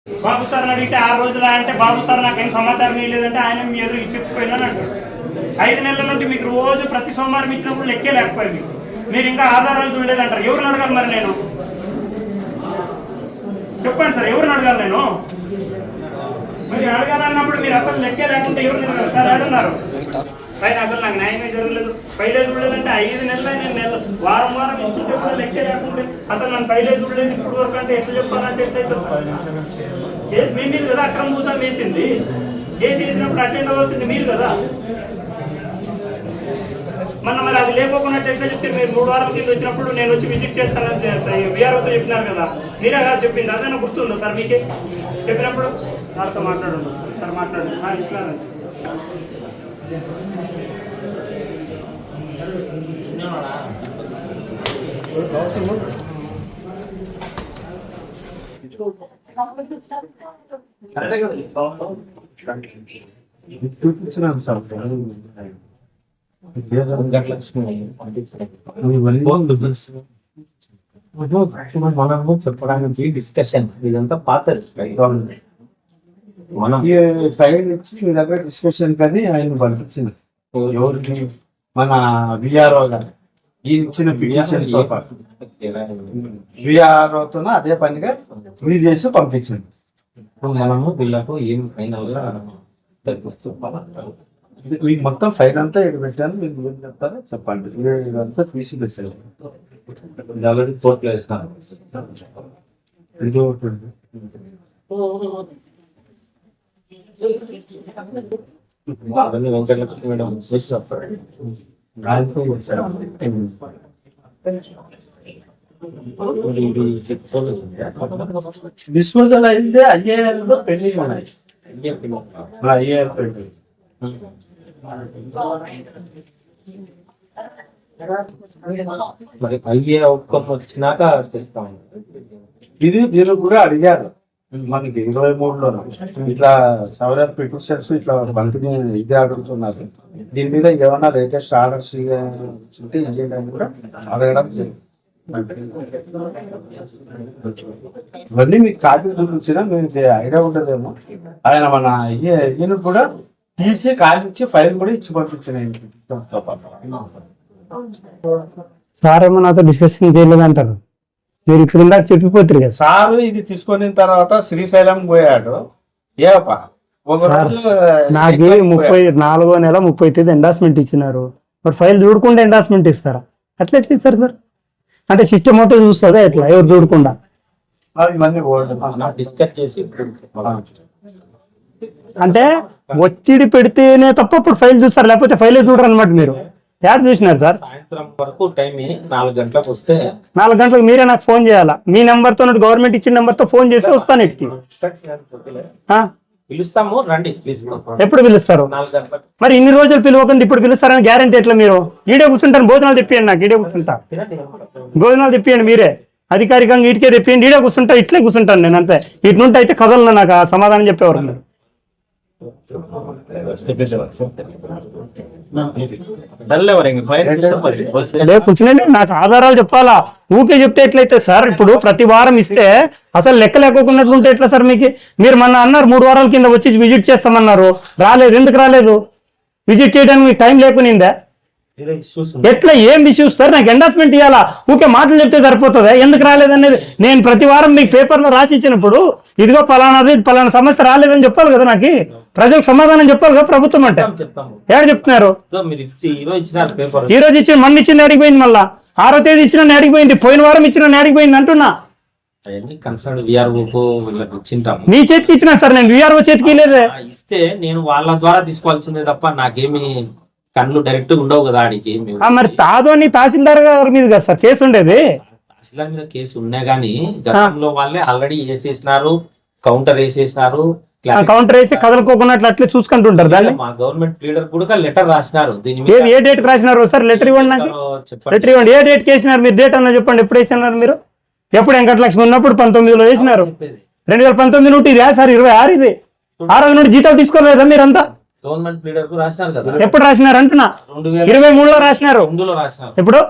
బాబు sir అడిగితే 6 రోజులు అంటే బాబు సార్ నాకేం సమాచారం ఇవ్వలేదంటే ఆయన మీ ఎదురు ఇచ్చిపోయినా అంటారు. 5 నెలల నుండి మీకు రోజు ప్రతి సోమవారం ఇచ్చినప్పుడు లెక్కే లేకపోయింది. మీరు ఇంకా ఆధారాలు చూడలేదంటారు. ఎవరిని అడగాలి మరి నేను? చెప్పండి సార్, ఎవరిని అడగాలి నేను? మరి అడగాలన్నప్పుడు మీరు అసలు లెక్కే లేకుంటే ఎవరిని అడగాలి సార్? అడుగున్నారు పైన అసలు నాకు న్యాయమే జరగలేదు, ఫైలేజ్ చూడలేదంటే 5 నెలలు నేను వారం ఇస్తుంటే కూడా లెక్కే లేకుంటే అసలు నన్ను ఫైలేజ్ చూడలేదు ఇప్పుడు వరకు అంటే ఎట్లా చెప్పాలంటే ఎట్లయితే కేసు మీ మీద కదా అక్రమ భూసం వేసింది. కేసు వేసినప్పుడు అటెండ్ అవ్వాల్సింది మీరు కదా. మరి అది లేకపోకుండా ఎట్లా చెప్తే మీరు 3 వారాల కింద వచ్చినప్పుడు నేను వచ్చి విజిట్ చేస్తానని వీఆర్ఓతో చెప్పినారు కదా, మీరే కదా చెప్పింది. అదైనా గుర్తుందా సార్ మీకే? చెప్పినప్పుడు సార్తో మాట్లాడండి సార్, మాట్లాడండి సార్ ఇచ్చినారండి. చెప్పడానికి డిస్కషన్ ఇదంతా పాత మనం ఈ ఫైల్ ఇచ్చి మీ దగ్గర డిస్కషన్ కానీ ఆయన పంపించింది ఎవరికి, మన విఆర్ఓ గారు ఈయన ఇచ్చిన పిటిషన్ తో పాటు విఆర్ఓతో అదే పనిగా ఇది చేసి పంపించింది. మనము వీళ్ళకు ఏం ఫైనల్ గా మీకు మొత్తం ఫైల్ అంతా ఇక్కడ పెట్టాను, మీకు ఏం చెప్తారో చెప్పండి. ఇదంతా తీసి పెట్టారు. ఆల్రెడీ కోర్టులో వేస్తాను. ఇది ఒకటి వెంకటలక్ష్మి మేడం డిస్పోజల్ అయిందే ఐఏఆర్ పెండింగ్ ఉన్నాయి. ఐఏఆర్ పెండింగ్ మరి ఐఏ అవుట్కమ్ వచ్చినాక చేస్తాం. ఇది మీరు కూడా అడిగారు మనకి 23లో ఇట్లా సవరన్ పిటిషన్స్ ఇట్లా బంతిని ఇది అడుగుతున్నారు. దీని మీద ఏమన్నా లేటెస్ట్ ఆర్డర్స్ ఉంటే ఇచ్చేయడానికి కూడా అడగడం ఇవన్నీ మీకు కాపీ చూపించినా మీకు ఐడియా ఉంటుందేమో. ఆయన మన ఈయన కూడా తీసి కాపీ ఇచ్చి ఫైల్ కూడా ఇచ్చి పంపించిన సార్ ఏమో నాతో డిస్కషన్ చేయలేదంటారు. మీరు ఇక్కడ ఇందాక చెప్పిపోతారు కదా సారు. ఇది తీసుకున్న తర్వాత శ్రీశైలం పోయాడు. ఏపా నాకు 34వ నెల 30వ తేదీ ఎండార్స్మెంట్ ఇచ్చినారు. మరి ఫైల్ చూడకుండా ఎండార్స్మెంట్ ఇస్తారా? అట్లా ఎట్లా ఇస్తారు సార్? అంటే సిస్టమ్ మొత్తం చూస్తుందా ఎట్లా? ఎవరు చూడకుండా డిస్కస్ చేసి అంటే ఒత్తిడి పెడితేనే తప్ప ఇప్పుడు ఫైల్ చూస్తారు, లేకపోతే ఫైలే చూడరు అనమాట. మీరు యాడ్ చూసినారు సార్? సాయంత్రం వరకు టైం 4 గంటలకు వస్తే 4 గంటలకు మీరే నాకు ఫోన్ చేయాలా. మీ నెంబర్తో గవర్నమెంట్ ఇచ్చిన నెంబర్తో ఫోన్ చేస్తే వస్తాను ఇటుకి. పిలుస్తాము, రండి ప్లీజ్. ఎప్పుడు పిలుస్తారు? 4 గంటలకు. మరి ఇన్ని రోజులు పిలవకుండా ఇప్పుడు పిలుస్తారని గ్యారంటీ ఎట్లా? మీరు ఈడే కూర్చుంటాను, భోజనాలు తెప్పియండి. నాకు ఈడే కూర్చుంటా, భోజనాలు తెప్పియండి. మీరే అధికారికంగా ఇటుకే తెప్పియండి, ఈడే కూర్చుంటా. ఇట్లే కూర్చుంటాను నేను అంతే. ఇటు నుండి అయితే కదలను. నాకు ఆ సమాధానం చెప్పేవారు మీరు. కూర్చునండి, నాకు ఆధారాలు చెప్పాలా. ఊకే చెప్తే ఎట్లయితే సార్? ఇప్పుడు ప్రతి వారం ఇస్తే అసలు లెక్క లేకోకున్నట్లుంటే ఎట్లా సార్? మీరు మొన్న అన్నారు 3 వారాల కింద వచ్చి విజిట్ చేస్తామన్నారు, రాలేదు. ఎందుకు రాలేదు? విజిట్ చేయడానికి మీకు టైం లేకునిందా? ఎట్లా ఏం ఇష్యూస్ సార్? నాకు ఎండార్స్మెంట్ ఇవ్వాలా? ఊకే మాటలు చెప్తే సరిపోతుందా? ఎందుకు రాలేదనేది నేను ప్రతి వారం మీకు పేపర్లో రాసి ఇచ్చినప్పుడు ఇదిగో పలానాది పలానా సమస్య రాలేదని చెప్పాలి కదా. నాకు ప్రజలకు సమాధానం చెప్పాలి కదా ప్రభుత్వం అంటే. ఏడు చెప్తున్నారు? ఈ రోజు ఇచ్చిన మొన్న ఇచ్చిన అడిగిపోయింది, మళ్ళా 6వ తేదీ ఇచ్చిన అడిగిపోయింది, పోయిన వారం ఇచ్చిన అడిగిపోయింది అంటున్నా. మీ చేతికి ఇచ్చినా సార్, నేను విఆర్ఓ చేతికి లేదే. ఇస్తే నేను వాళ్ళ ద్వారా తీసుకోవాల్సిందే తప్ప నాకేమి కళ్ళు డైరెక్ట్ ఉండవు కదా ఆడికి. మరి తాదోని తహసీల్దార్ గారి మీద కదా సార్ కేసు ఉండేది. తహసీల్దార్ మీద కేసు ఉన్నా గానీ గతంలో వాళ్ళే ఆల్రెడీ వేసేసినారు, కౌంటర్ వేసేసినారు. కౌంటర్ వేసి కదలుకోకున్నట్లు అట్లే చూసుకుంటుంటారు దాన్ని. మా గవర్నమెంట్ లీడర్ కూడా లెటర్ రాసినారు. దీని మీద ఏ డేట్ రాసినారు సార్? లెటర్ ఇవ్వండి నాకు, లెటర్ ఇవ్వండి. ఏ డేట్ వేసినారు మీరు? డేట్ అన్న చెప్పండి. ఎప్పుడు వేసినారు మీరు? ఎప్పుడు వెంకటలక్ష్మి ఉన్నప్పుడు 19లో వేసినారు. 2019 నుండి ఇది సార్ 26 ఇది. 6 నుండి జీతాలు తీసుకోలేదా మీరంతా? గవర్నమెంట్ లీడర్ కు రాసినారు కదా. ఎప్పుడు రాసినారు అంటున్నా? 2023లో రాసినారు. ఎప్పుడు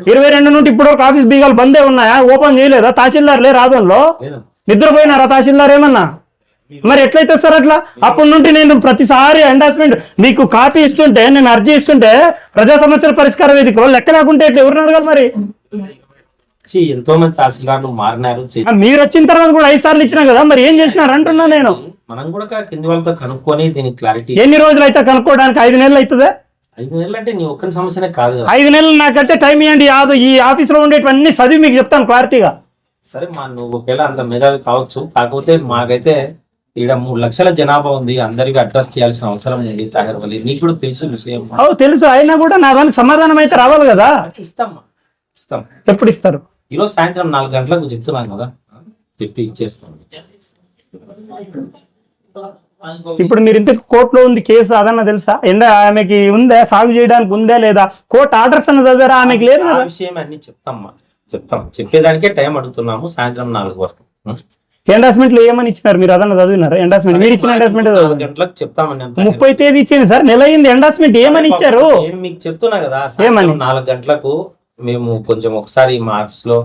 22 నుండి ఇప్పుడు ఆఫీస్ బీగాలు బందే ఉన్నాయా? ఓపెన్ చేయలేదా? తహసీల్దార్ లేరు ఆదంలో? నిద్రపోయినారా తహసీల్దార్ ఏమన్నా? మరి ఎట్లయితే సార్ అట్లా? అప్పటి నుండి నేను ప్రతిసారి ఎండార్స్మెంట్ మీకు కాపీ ఇస్తుంటే, నేను అర్జీ ఇస్తుంటే ప్రజా సమస్యల పరిష్కార వేదికలో లెక్క లేకుంటే ఎట్లా ఎవరిని అడగాలి మరి? ఎంతో మంది తహసీల్దార్లు మారినారు. మీరు వచ్చిన తర్వాత కూడా 5 సార్లు ఇచ్చినా కదా, మరి ఏం చేసినారు అంటున్నా నేను. మనం కూడా కింది వాళ్ళతో కనుక్కొని దీనికి క్లారిటీ. ఎన్ని రోజులు అయితే కనుక్కోవడానికి? 5 నెలలు అవుతుందా? 5 నెలలు అంటే నీ ఒక్కరి సమస్యనే కాదు కదా. 5 నెలలు నాకైతే టైం ఇవ్వండి. ఈ ఆఫీస్ లో ఉండేటివన్నీ చదివి మీకు చెప్తాను క్లారిటీగా. సరే నువ్వు ఒకవేళ అంత మేధావి కావచ్చు, కాకపోతే మాకైతే ఇక్కడ 3 లక్షల జనాభా ఉంది, అందరికి అడ్రస్ చేయాల్సిన అవసరం ఉంది. తాహిర్ వలి నీకు కూడా తెలుసు విషయం. తెలుసు, అయినా కూడా నా దానికి సమాధానం అయితే రావాలి కదా. ఇస్తాం. ఎప్పుడు ఇస్తారు? ఈరోజు సాయంత్రం 4 గంటలకు చెప్తున్నాను కదా, చెప్పి ఇచ్చేస్తాం. ఇప్పుడు మీరు ఇంతకు కోర్టులో ఉంది కేసు, అదన్నా తెలుసా? ఆమెకి ఉందా, సాగు చేయడానికి ఉందా లేదా? కోర్టు ఆర్డర్స్ అన్న చదివారా? ఆమెకి లేదు. ఆ విషయం అన్ని చెప్తాం. చెప్పేదానికే టైం అడుగుతున్నాము, సాయంత్రం 4 వరకు. ఎండార్స్మెంట్ లో ఏమని ఇచ్చినారు మీరు? అదన్నా చదివినారా? ఎండార్స్మెంట్ మీరు ఇచ్చిన ఎండార్స్మెంట్ 4 గంటలకు చెప్తామండి. 30 తేదీ ఇచ్చింది సార్, నెల అయింది. ఎండార్స్మెంట్ ఏమని ఇచ్చారు? నేను మీకు చెప్తున్నా కదా, సాయంత్రం 4 గంటలకు మేము కొంచెం ఒకసారి మా ఆఫీస్ లో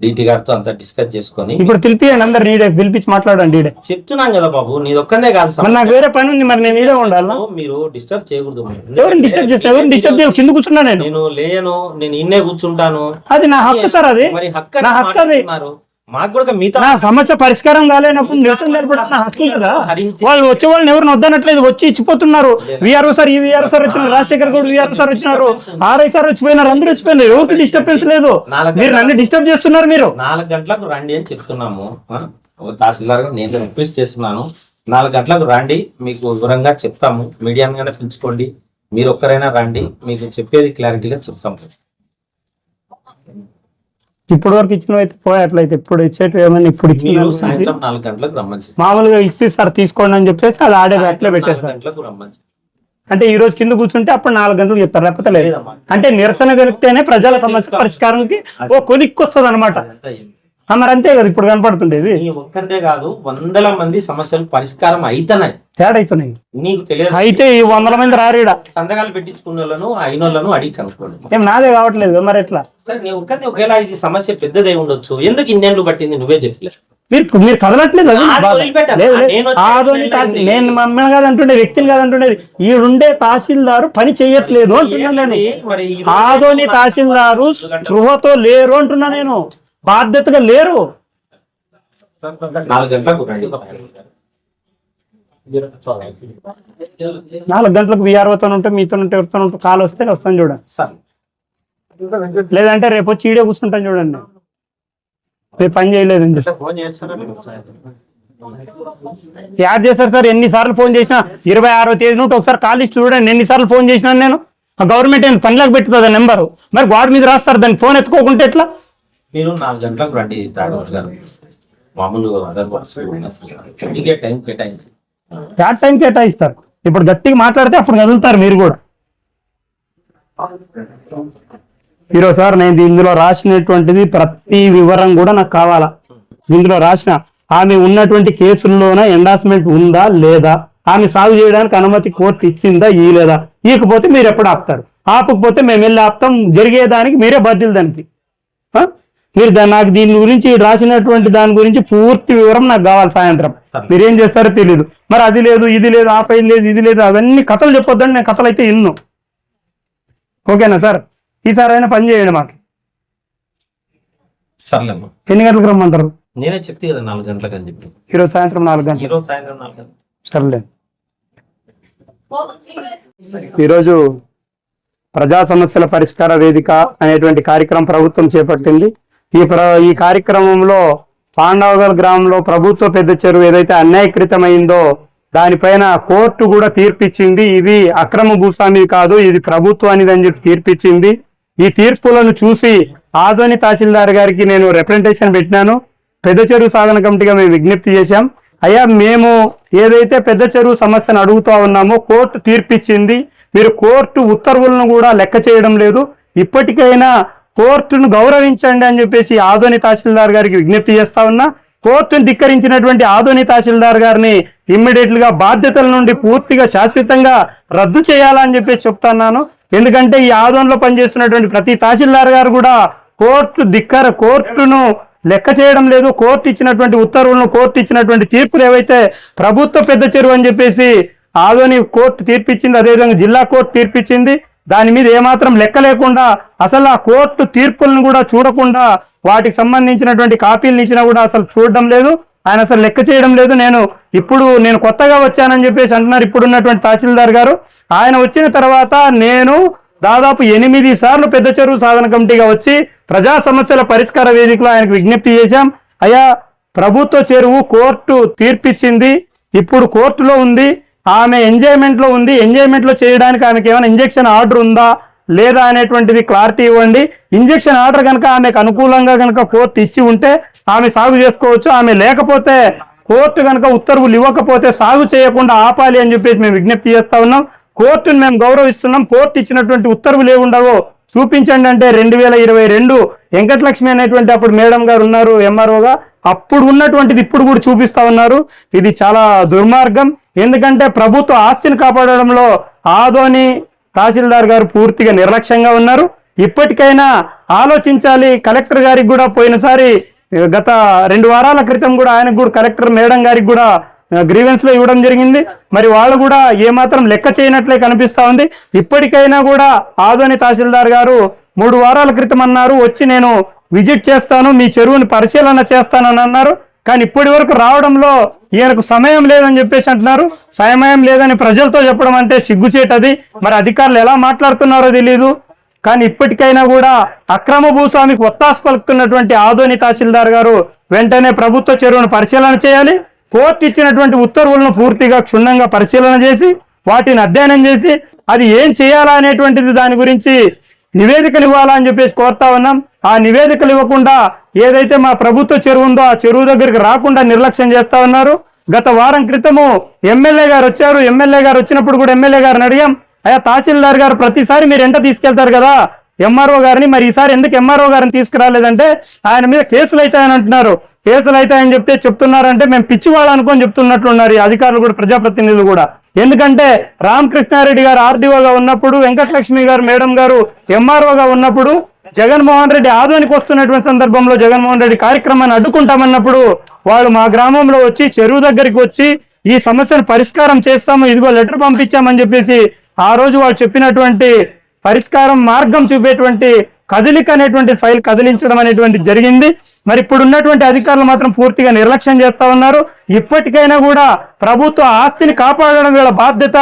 డిటి గారితో అంతా డిస్కస్ చేసుకొని ఇప్పుడు పిలిపియండి, అందరు నీడే పిలిపించి మాట్లాడండి. చెప్తున్నాం కదా బాబు, నీది ఒక్కనే కాదు, నాకు వేరే పని ఉంది, మరి నేను నీడే ఉండాలి. మీరు డిస్టర్బ్ చేయకూడదు. ఎవరిని డిస్టర్బ్ చేస్తా? ఎవరిని డిస్టర్బ్ చేయ? కింద కూర్చున్నా నేను లేను, నేను ఇన్నే కూర్చుంటాను. అది నా హక్కు సార్, అది మరి హక్కు. నా హక్కు. అది మాకు కూడా మిగతా నా సమస్య పరిష్కారం కాలేనప్పుడు నిరసన తెలపడం నా హక్కు కదా. వాళ్ళు వచ్చే వాళ్ళని ఎవరిని వద్దనట్లేదు, వచ్చి ఇచ్చిపోతున్నారు. విఆర్ఓ సార్, ఈ విఆర్ఓ సార్ వచ్చినారు, రాజశేఖర్ గౌడ్ విఆర్ఓ సార్ వచ్చినారు, ఆర్ఐ సార్ వచ్చిపోయినారు, అందరూ వచ్చిపోయినారు. ఎవరికి డిస్టర్బెన్స్ లేదు. మీరు నన్ను డిస్టర్బ్ చేస్తున్నారు. మీరు 4 గంటలకు రండి అని చెప్తున్నాము. తహసీల్దార్ గా నేను రిక్వెస్ట్ చేస్తున్నాను, 4 గంటలకు రండి, మీకు వివరంగా చెప్తాము. మీడియాగానే పిలుచుకోండి, మీరు ఒక్కరైనా రండి, మీకు చెప్పేది క్లారిటీగా చెప్తాము. ఇప్పటి వరకు ఇచ్చినవి అయితే పోయేట్లయితే ఇప్పుడు ఇచ్చేటి ఏమైనా ఇప్పుడు మీరు సాయంత్రం 4 గంటలకు రమ్మని మామూలుగా ఇచ్చి సార్ తీసుకోండి అని చెప్పేసి అది ఆడే అట్లే పెట్టేస్తారు. 4 గంటలకు రమ్మని. అంటే ఈ రోజు కింద కూర్చుంటే అప్పుడు 4 గంటలకు చెప్తారు, లేకపోతే లేదు. అంటే నిరసన తెలిపితేనే ప్రజల సమస్య పరిష్కారానికి కొలిక్కి వస్తుంది అనమాట. మరి అంతే కదా ఇప్పుడు కనపడుతుండేది. ఒక్కటే కాదు, 100 మంది సమస్యలు పరిష్కారం అయితున్నాయి, తేడా అవుతున్నాయి. నీకు తెలియదు. అయితే ఈ 100 మంది రారీడ సంతకాలు పెట్టించుకున్న వాళ్ళను అయిన వాళ్ళను అడిగి కనుక్కోండి. ఏం నాదే కావట్లేదు మరి ఎట్లా? ఒకవేళ ఇది సమస్య పెద్దదే ఉండొచ్చు, ఎందుకు ఇన్నేళ్ళు పట్టింది నువ్వే చెప్పలేదు. మీరు కదలట్లేదు. నేను మమ్మల్ని కాదంటుండే, వ్యక్తిని కాదంటుండేది. ఈడుండే తహసీల్దారు పని చేయట్లేదు అంటున్నాను నేను. ఆదోని తహసీల్దారు స్పృహతో లేరు అంటున్నా నేను, బాధ్యతగా లేరు. 4 గంటలకు రండి. 4 గంటలకు విఆర్ఓతో ఉంటే, మీతో ఉంటే, ఎవరితో ఉంటే కాల్ వస్తే వస్తాను చూడండి. లేదంటే రేపు వచ్చి ఈడే కూర్చుంటాను చూడండి. రేపు పని చేయలేదు యాడ్ చేశారు సార్. ఎన్నిసార్లు ఫోన్ చేసినా 26వ తేదీ నుండి ఒకసారి కాల్ ఇచ్చి చూడండి. ఎన్నిసార్లు ఫోన్ చేసినాను నేను. గవర్నమెంట్ ఏం పనిలోకి పెట్టుకోదా నెంబరు, మరి గోడ మీద రాస్తారు, దాన్ని ఫోన్ ఎత్తుకోకుంటే ఎట్లా? మీరు 4 గంటలకు రండి గారు, మామూలుగా టైం కేటాయించి టైం కేటాయిస్తారు. ఇప్పుడు గట్టిగా మాట్లాడితే అప్పుడు కదులుతారు మీరు కూడా. ఈరోజు సార్ నేను ఇందులో రాసినటువంటిది ప్రతి వివరం కూడా నాకు కావాలా. ఇందులో రాసిన ఆమె ఉన్నటువంటి కేసుల్లోన ఎండార్స్మెంట్ ఉందా లేదా, ఆమె సాగు చేయడానికి అనుమతి కోర్టు ఇచ్చిందా ఇలేదా, ఇకపోతే మీరు ఎప్పుడు ఆపుతారు, ఆపకపోతే మేము వెళ్ళి ఆపుతాం, జరిగేదానికి మీరే బాధ్యులు దానికి. మీరు నాకు దీని గురించి రాసినటువంటి దాని గురించి పూర్తి వివరం నాకు కావాలి. సాయంత్రం మీరేం చేస్తారో తెలియదు. మరి అది లేదు, ఇది లేదు, ఆ ఫైల్ లేదు, ఇది లేదు, అవన్నీ కథలు చెప్పొద్దండి. నేను కథలు అయితే ఇన్ను. ఓకేనా సార్? ఈసారి అయినా పని చేయండి మాకు. సర్లేమ్మా. ఎన్ని గంటలకు రమ్మంటారు? నేనే చెప్తే కదా 4 గంటలకు అని చెప్పి. ఈరోజు సాయంత్రం 4 గంటలు. ఈరోజు సాయంత్రం 4 గంటలు. సర్లే. ఈరోజు ప్రజా సమస్యల పరిష్కార వేదిక అనేటువంటి కార్యక్రమం ప్రభుత్వం చేపట్టింది. ఈ కార్యక్రమంలో పాండవగల్ గ్రామంలో ప్రభుత్వ పెద్ద చెరువు ఏదైతే అన్యాయకృతమైందో దానిపైన కోర్టు కూడా తీర్పిచ్చింది. ఇది అక్రమ భూస్వామి కాదు, ఇది ప్రభుత్వానిది అని చెప్పి తీర్పిచ్చింది. ఈ తీర్పులను చూసి ఆదోని తహసీల్దార్ గారికి నేను రిప్రజెంటేషన్ పెట్టినాను. పెద్ద చెరువు సాధన కమిటీగా మేము విజ్ఞప్తి చేశాం. అయ్యా, మేము ఏదైతే పెద్ద చెరువు సమస్యను అడుగుతా ఉన్నామో కోర్టు తీర్పిచ్చింది, మీరు కోర్టు ఉత్తర్వులను కూడా లెక్క చేయడం లేదు, ఇప్పటికైనా కోర్టును గౌరవించండి అని చెప్పేసి ఆదోని తహసీల్దార్ గారికి విజ్ఞప్తి చేస్తా ఉన్నా. కోర్టును ధిక్కరించినటువంటి ఆదోని తహసీల్దార్ గారిని ఇమ్మీడియట్ గా బాధ్యతల నుండి పూర్తిగా శాశ్వతంగా రద్దు చేయాలని చెప్పేసి చెప్తున్నాను. ఎందుకంటే ఈ ఆదోన్లో పనిచేస్తున్నటువంటి ప్రతి తహసీల్దార్ గారు కూడా కోర్టును లెక్క చేయడం లేదు. కోర్టు ఇచ్చినటువంటి ఉత్తర్వులను, కోర్టు ఇచ్చినటువంటి తీర్పులు ఏవైతే ప్రభుత్వ పెద్ద చెరువు అని చెప్పేసి ఆదోని కోర్టు తీర్పిచ్చింది, అదేవిధంగా జిల్లా కోర్టు తీర్పిచ్చింది, దాని మీద ఏమాత్రం లెక్క లేకుండా అసలు ఆ కోర్టు తీర్పులను కూడా చూడకుండా వాటికి సంబంధించినటువంటి కాపీలను ఇచ్చినా కూడా అసలు చూడడం లేదు. ఆయన అసలు లెక్క చేయడం లేదు. నేను కొత్తగా వచ్చానని చెప్పేసి అంటున్నారు ఇప్పుడున్నటువంటి తహసీల్దార్ గారు. ఆయన వచ్చిన తర్వాత నేను దాదాపు 8 సార్లు పెద్ద చెరువు సాధన కమిటీగా వచ్చి ప్రజా సమస్యల పరిష్కార వేదికలో ఆయనకు విజ్ఞప్తి చేశాం. అయ్యా, ప్రభుత్వ చెరువు కోర్టు తీర్పిచ్చింది, ఇప్పుడు కోర్టులో ఉంది, ఆమె ఎంజాయ్మెంట్ లో ఉంది, ఎంజాయ్మెంట్ లో చేయడానికి ఆమెకి ఏమైనా ఇంజెక్షన్ ఆర్డర్ ఉందా లేదా అనేటువంటిది క్లారిటీ ఇవ్వండి. ఇంజెక్షన్ ఆర్డర్ కనుక ఆమెకు అనుకూలంగా కనుక కోర్టు ఇచ్చి ఉంటే ఆమె సాగు చేసుకోవచ్చు, ఆమె లేకపోతే కోర్టు కనుక ఉత్తర్వులు ఇవ్వకపోతే సాగు చేయకుండా ఆపాలి అని చెప్పేసి మేము విజ్ఞప్తి చేస్తా ఉన్నాం. కోర్టును మేము గౌరవిస్తున్నాం. కోర్టు ఇచ్చినటువంటి ఉత్తర్వులు ఏముండవో చూపించండి అంటే 2022 వెంకటలక్ష్మి అనేటువంటి అప్పుడు మేడం గారు ఉన్నారు ఎంఆర్ఓగా, అప్పుడు ఉన్నటువంటిది ఇప్పుడు కూడా చూపిస్తా ఉన్నారు. ఇది చాలా దుర్మార్గం. ఎందుకంటే ప్రభుత్వ ఆస్తిని కాపాడడంలో ఆదోని తహసీల్దార్ గారు పూర్తిగా నిర్లక్ష్యంగా ఉన్నారు. ఇప్పటికైనా ఆలోచించాలి. కలెక్టర్ గారికి కూడా పోయినసారి గత 2 వారాల క్రితం కూడా ఆయనకు కూడా కలెక్టర్ మేడం గారికి కూడా గ్రీవెన్స్ లో ఇవ్వడం జరిగింది. మరి వాళ్ళు కూడా ఏమాత్రం లెక్క చేయనట్లే కనిపిస్తా ఉంది. ఇప్పటికైనా కూడా ఆదోని తహసీల్దార్ గారు 3 వారాల క్రితం అన్నారు వచ్చి నేను విజిట్ చేస్తాను, మీ చెరువుని పరిశీలన చేస్తానని అన్నారు. కానీ ఇప్పటి వరకు రావడంలో ఈయనకు సమయం లేదని చెప్పేసి అంటున్నారు. సమయం లేదని ప్రజలతో చెప్పడం అంటే సిగ్గుచేటది. మరి అధికారులు ఎలా మాట్లాడుతున్నారో తెలియదు. కానీ ఇప్పటికైనా కూడా అక్రమ భూస్వామికి ఒత్తాసు పలుకుతున్నటువంటి ఆదోని తహసీల్దార్ గారు వెంటనే ప్రభుత్వ చెరువును పరిశీలన చేయాలి. కోర్టు ఇచ్చినటువంటి ఉత్తర్వులను పూర్తిగా క్షుణ్ణంగా పరిశీలన చేసి వాటిని అధ్యయనం చేసి అది ఏం చేయాలా అనేటువంటిది దాని గురించి నివేదికలు ఇవ్వాలా అని చెప్పేసి కోరుతా ఉన్నాం. ఆ నివేదికలు ఇవ్వకుండా ఏదైతే మా ప్రభుత్వ చెరువు ఉందో ఆ చెరువు దగ్గరికి రాకుండా నిర్లక్ష్యం చేస్తా ఉన్నారు. గత వారం క్రితము ఎమ్మెల్యే గారు వచ్చారు. ఎమ్మెల్యే గారు వచ్చినప్పుడు కూడా ఎమ్మెల్యే గారిని అడిగాం, అయ్యా తహసీల్దార్ గారు ప్రతిసారి మీరు ఎంట తీసుకెళ్తారు కదా ఎంఆర్ఓ గారిని, మరి ఈసారి ఎందుకు ఎంఆర్ఓ గారిని తీసుకురాలేదంటే ఆయన మీద కేసులు అవుతాయని అంటున్నారు. కేసులు అవుతాయని చెప్తున్నారంటే మేము పిచ్చివాళ్ళు అనుకొని చెప్తున్నట్లున్నారు ఈ అధికారులు కూడా, ప్రజాప్రతినిధులు కూడా. ఎందుకంటే రామకృష్ణారెడ్డి గారు ఆర్డీఓగా ఉన్నప్పుడు, వెంకటలక్ష్మి గారు మేడం గారు ఎంఆర్ఓగా ఉన్నప్పుడు, జగన్మోహన్ రెడ్డి ఆదోనికి వస్తున్నటువంటి సందర్భంలో జగన్మోహన్ రెడ్డి కార్యక్రమాన్ని అడ్డుకుంటామన్నప్పుడు వాళ్ళు మా గ్రామంలో వచ్చి చెరువు దగ్గరికి వచ్చి ఈ సమస్యను పరిష్కారం చేస్తాము, ఇదిగో లెటర్ పంపించామని చెప్పేసి ఆ రోజు వాళ్ళు చెప్పినటువంటి పరిష్కారం మార్గం చూపేటువంటి కదలిక అనేటువంటి ఫైల్ కదిలించడం అనేటువంటి జరిగింది. మరి ఇప్పుడు ఉన్నటువంటి అధికారులు మాత్రం పూర్తిగా నిర్లక్ష్యం చేస్తా ఉన్నారు. ఇప్పటికైనా కూడా ప్రభుత్వ ఆస్తిని కాపాడడం వీళ్ళ బాధ్యత.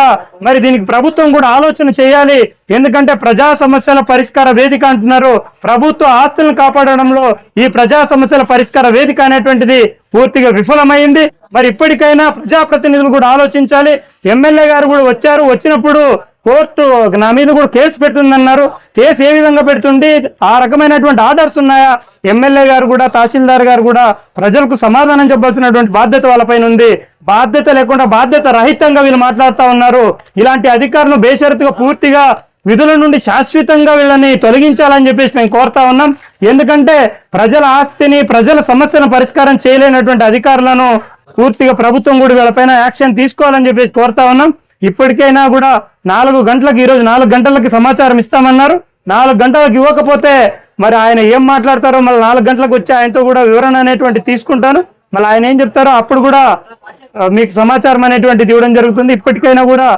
మరి దీనికి ప్రభుత్వం కూడా ఆలోచన చేయాలి. ఎందుకంటే ప్రజా సమస్యల పరిష్కార వేదిక అంటున్నారు, ప్రభుత్వ ఆస్తులను కాపాడడంలో ఈ ప్రజా సమస్యల పరిష్కార వేదిక అనేటువంటిది పూర్తిగా విఫలమైంది. మరి ఇప్పటికైనా ప్రజాప్రతినిధులు కూడా ఆలోచించాలి. ఎమ్మెల్యే గారు కూడా వచ్చారు, వచ్చినప్పుడు కోర్టు నా మీద కూడా కేసు పెడుతుందన్నారు. కేసు ఏ విధంగా పెడుతుంది, ఆ రకమైనటువంటి ఆర్డర్స్ ఉన్నాయా? ఎమ్మెల్యే గారు కూడా తహసీల్దార్ గారు కూడా ప్రజలకు సమాధానం చెప్పాల్సినటువంటి బాధ్యత వాళ్ళపైన ఉంది. బాధ్యత లేకుండా బాధ్యత రహితంగా వీళ్ళు మాట్లాడుతూ ఉన్నారు. ఇలాంటి అధికారులను బేషరతుగా పూర్తిగా విధుల నుండి శాశ్వతంగా వీళ్ళని తొలగించాలని చెప్పేసి మేము కోరుతా ఉన్నాం. ఎందుకంటే ప్రజల ఆస్తిని, ప్రజల సమస్యలను పరిష్కారం చేయలేనటువంటి అధికారులను పూర్తిగా ప్రభుత్వం కూడా వీళ్ళపైన యాక్షన్ తీసుకోవాలని చెప్పేసి కోరుతా ఉన్నాం. ఇప్పటికైనా కూడా 4 గంటలకు, ఈరోజు 4 గంటలకి సమాచారం ఇస్తామన్నారు. 4 గంటలకు ఇవ్వకపోతే మరి ఆయన ఏం మాట్లాడతారో మళ్ళీ 4 గంటలకు వచ్చి ఆయనతో కూడా వివరణ అనేటువంటి తీసుకుంటాను. మళ్ళీ ఆయన ఏం చెప్తారో అప్పుడు కూడా మీకు సమాచారం అనేటువంటిది ఇవ్వడం జరుగుతుంది. ఇప్పటికైనా కూడా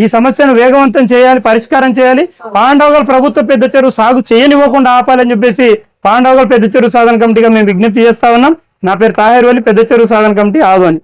ఈ సమస్యను వేగవంతం చేయాలి, పరిష్కారం చేయాలి. పాండవగల్ ప్రభుత్వ పెద్ద చెరువు సాగు చేయనివ్వకుండా ఆపాలని చెప్పేసి పాండవగల్ పెద్ద చెరువు సాధన కమిటీగా మేము విజ్ఞప్తి చేస్తా ఉన్నాం. నా పేరు తాహేర్ వలి, పెద్ద చెరువు సాధన కమిటీ ఆదోని.